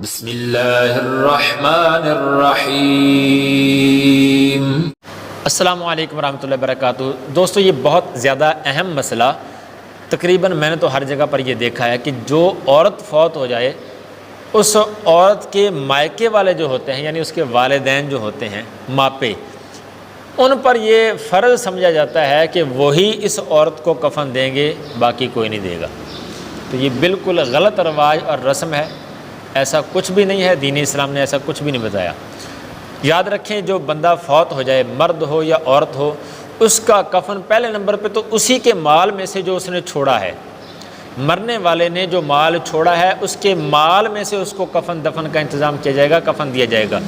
بسم اللہ الرحمن الرحیم۔ السلام علیکم ورحمۃ اللہ وبرکاتہ۔ دوستو، یہ بہت زیادہ اہم مسئلہ، تقریباً میں نے تو ہر جگہ پر یہ دیکھا ہے کہ جو عورت فوت ہو جائے اس عورت کے مائکے والے جو ہوتے ہیں، یعنی اس کے والدین جو ہوتے ہیں، ماپے، ان پر یہ فرض سمجھا جاتا ہے کہ وہی اس عورت کو کفن دیں گے، باقی کوئی نہیں دے گا۔ تو یہ بالکل غلط رواج اور رسم ہے، ایسا کچھ بھی نہیں ہے، دین اسلام نے ایسا کچھ بھی نہیں بتایا۔ یاد رکھیں، جو بندہ فوت ہو جائے، مرد ہو یا عورت ہو، اس کا کفن پہلے نمبر پہ تو اسی کے مال میں سے جو اس نے چھوڑا ہے، مرنے والے نے جو مال چھوڑا ہے اس کے مال میں سے اس کو کفن دفن کا انتظام کیا جائے گا، کفن دیا جائے گا۔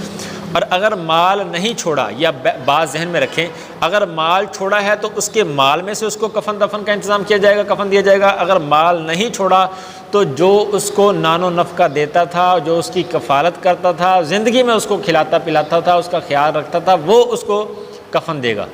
اور اگر مال نہیں چھوڑا، یا بات ذہن میں رکھیں، اگر مال چھوڑا ہے تو اس کے مال میں سے اس کو کفن دفن کا انتظام کیا جائے گا، کفن دیا جائے گا۔ اگر مال نہیں چھوڑا تو جو اس کو نان و نفقہ دیتا تھا، جو اس کی کفالت کرتا تھا، زندگی میں اس کو کھلاتا پلاتا تھا، اس کا خیال رکھتا تھا، وہ اس کو کفن دے گا۔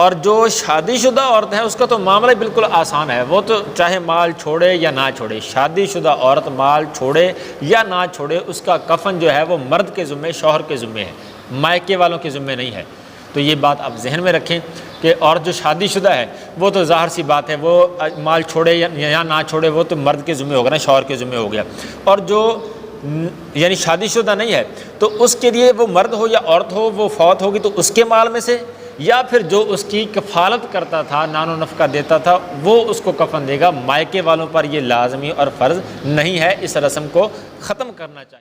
اور جو شادی شدہ عورت ہے اس کا تو معاملہ بالکل آسان ہے، وہ تو چاہے مال چھوڑے یا نہ چھوڑے، شادی شدہ عورت مال چھوڑے یا نہ چھوڑے، اس کا کفن جو ہے وہ مرد کے ذمے، شوہر کے ذمے ہے، مائکے والوں کے ذمے نہیں ہے۔ تو یہ بات آپ ذہن میں رکھیں کہ اور جو شادی شدہ ہے وہ تو ظاہر سی بات ہے، وہ مال چھوڑے یا نہ چھوڑے، وہ تو مرد کے ذمے ہوگا نا، شوہر کے ذمے ہو گیا۔ اور جو یعنی شادی شدہ نہیں ہے تو اس کے لیے، وہ مرد ہو یا عورت ہو، وہ فوت ہوگی تو اس کے مال میں سے، یا پھر جو اس کی کفالت کرتا تھا، نان و نفقہ دیتا تھا، وہ اس کو کفن دے گا۔ مائکے والوں پر یہ لازمی اور فرض نہیں ہے، اس رسم کو ختم کرنا چاہیے۔